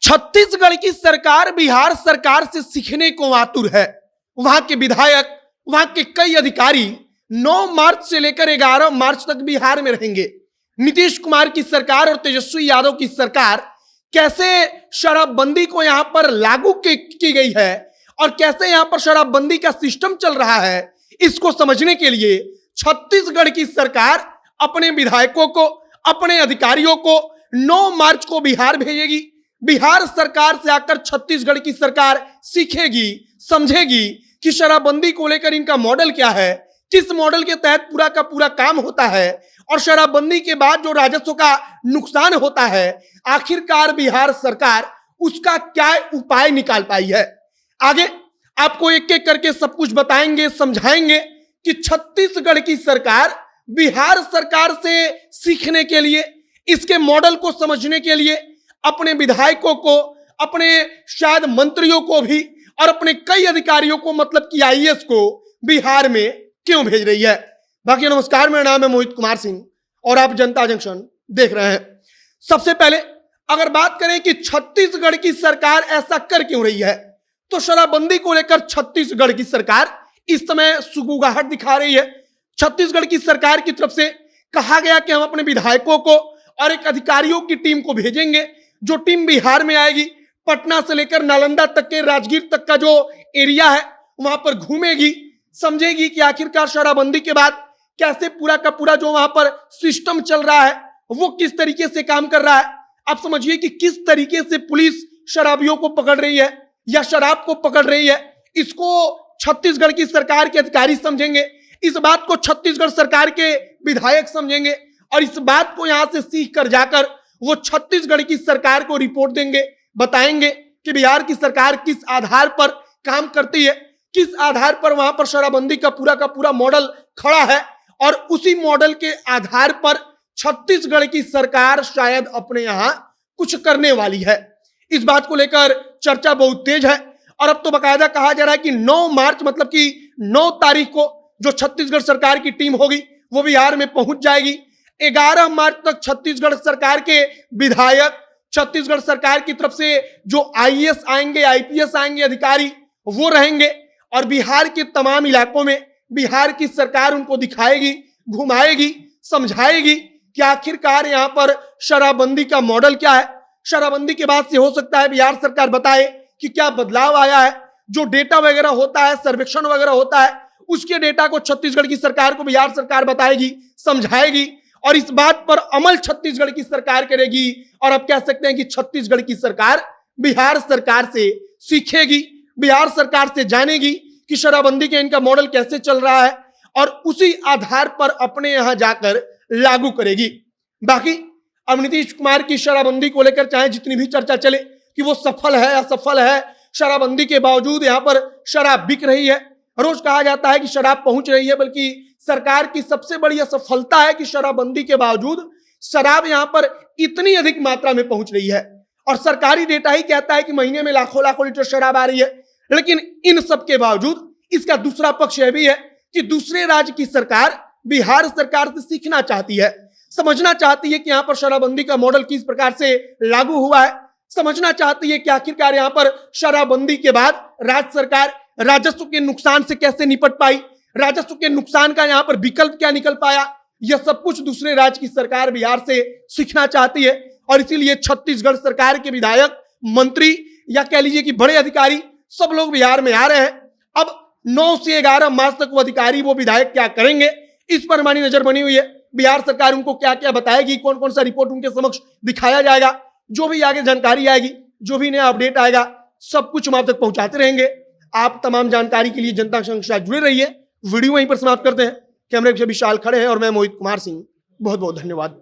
छत्तीसगढ़ की सरकार बिहार सरकार से सीखने को आतुर है। वहां के विधायक, वहां के कई अधिकारी 9 मार्च से लेकर 11 मार्च तक बिहार में रहेंगे। नीतीश कुमार की सरकार और तेजस्वी यादव की सरकार कैसे शराबबंदी को यहां पर लागू की गई है और कैसे यहां पर शराबबंदी का सिस्टम चल रहा है, इसको समझने के लिए छत्तीसगढ़ की सरकार अपने विधायकों को, अपने अधिकारियों को 9 मार्च को बिहार भेजेगी। बिहार सरकार से आकर छत्तीसगढ़ की सरकार सीखेगी, समझेगी कि शराबबंदी को लेकर इनका मॉडल क्या है, किस मॉडल के तहत पूरा का पूरा काम होता है और शराबबंदी के बाद जो राजस्व का नुकसान होता है, आखिरकार बिहार सरकार उसका क्या उपाय निकाल पाई है। आगे आपको एक एक करके सब कुछ बताएंगे, समझाएंगे कि छत्तीसगढ़ की सरकार बिहार सरकार से सीखने के लिए, इसके मॉडल को समझने के लिए अपने विधायकों को, अपने शायद मंत्रियों को भी और अपने कई अधिकारियों को, मतलब कि आईएएस को बिहार में क्यों भेज रही है। बाकी नमस्कार, मेरा नाम है मोहित कुमार सिंह और आप जनता जंक्शन देख रहे हैं। सबसे पहले अगर बात करें कि छत्तीसगढ़ की सरकार ऐसा कर क्यों रही है, तो शराबबंदी को लेकर छत्तीसगढ़ की सरकार इस समय सुगबुगाहट दिखा रही है। छत्तीसगढ़ की सरकार की तरफ से कहा गया कि हम अपने विधायकों को और एक अधिकारियों की टीम को भेजेंगे, जो टीम बिहार में आएगी, पटना से लेकर नालंदा तक के, राजगीर तक का जो एरिया है वहां पर घूमेगी, समझेगी कि आखिरकार शराबबंदी के बाद कैसे पूरा का पूरा जो वहां पर सिस्टम चल रहा है वो किस तरीके से काम कर रहा है। आप समझिए कि किस तरीके से पुलिस शराबियों को पकड़ रही है या शराब को पकड़ रही है, इसको छत्तीसगढ़ की सरकार के अधिकारी समझेंगे, इस बात को छत्तीसगढ़ सरकार के विधायक समझेंगे और इस बात को यहां से सीख कर जाकर वो छत्तीसगढ़ की सरकार को रिपोर्ट देंगे, बताएंगे कि बिहार की सरकार किस आधार पर काम करती है, किस आधार पर वहां पर शराबबंदी का पूरा मॉडल खड़ा है और उसी मॉडल के आधार पर छत्तीसगढ़ की सरकार शायद अपने यहां कुछ करने वाली है। इस बात को लेकर चर्चा बहुत तेज है और अब तो बाकायदा कहा जा रहा है कि 9 मार्च मतलब कि 9 तारीख को जो छत्तीसगढ़ सरकार की टीम होगी वो बिहार में पहुंच जाएगी। 11 मार्च तक छत्तीसगढ़ सरकार के विधायक, छत्तीसगढ़ सरकार की तरफ से जो आईएएस आएंगे, आईपीएस आएंगे अधिकारी, वो रहेंगे और बिहार के तमाम इलाकों में बिहार की सरकार उनको दिखाएगी, घुमाएगी, समझाएगी कि आखिरकार यहाँ पर शराबबंदी का मॉडल क्या है। शराबबंदी के बाद से हो सकता है बिहार सरकार बताए कि क्या बदलाव आया है, जो डेटा वगैरह होता है, सर्वेक्षण वगैरह होता है, उसके डेटा को छत्तीसगढ़ की सरकार को बिहार सरकार बताएगी, समझाएगी और इस बात पर अमल छत्तीसगढ़ की सरकार करेगी। और अब कह सकते हैं कि छत्तीसगढ़ की सरकार बिहार सरकार से सीखेगी, बिहार सरकार से जानेगी कि शराबबंदी के इनका मॉडल कैसे चल रहा है और उसी आधार पर अपने यहां जाकर लागू करेगी। बाकी अब नीतीश कुमार की शराबबंदी को लेकर चाहे जितनी भी चर्चा चले कि वो सफल है, असफल है, शराबबंदी के बावजूद यहाँ पर शराब बिक रही है, रोज कहा जाता है कि शराब पहुंच रही है, बल्कि सरकार की सबसे बड़ी असफलता है कि शराबबंदी के बावजूद शराब यहाँ पर इतनी अधिक मात्रा में पहुंच रही है और सरकारी डेटा ही कहता है कि महीने में लाखों लाखों लीटर शराब आ रही है। लेकिन इन सब के बावजूद इसका दूसरा पक्ष यह भी है कि दूसरे राज्य की सरकार बिहार सरकार से सीखना चाहती है, समझना चाहती है कि यहाँ पर शराबबंदी का मॉडल किस प्रकार से लागू हुआ है, समझना चाहती है कि आखिरकार यहाँ पर शराबबंदी के बाद राज्य सरकार राजस्व के नुकसान से कैसे निपट पाई, राजस्व के नुकसान का यहाँ पर विकल्प क्या निकल पाया। यह सब कुछ दूसरे राज्य की सरकार बिहार से सीखना चाहती है और इसीलिए छत्तीसगढ़ सरकार के विधायक, मंत्री या कह लीजिए कि बड़े अधिकारी सब लोग बिहार में आ रहे हैं। अब 9 से 11 मार्च तक वो अधिकारी, वो विधायक क्या करेंगे, इस पर हमारी नजर बनी हुई है। बिहार सरकार उनको क्या क्या बताएगी, कौन कौन सा रिपोर्ट उनके समक्ष दिखाया जाएगा, जो भी आगे जानकारी आएगी, जो भी नया अपडेट आएगा, सब कुछ हम आप तक पहुंचाते रहेंगे। आप तमाम जानकारी के लिए जनता के साथ जुड़े रहिए। वीडियो वहीं पर समाप्त करते हैं। कैमरे के विशाल खड़े हैं और मैं मोहित कुमार सिंह। बहुत बहुत धन्यवाद।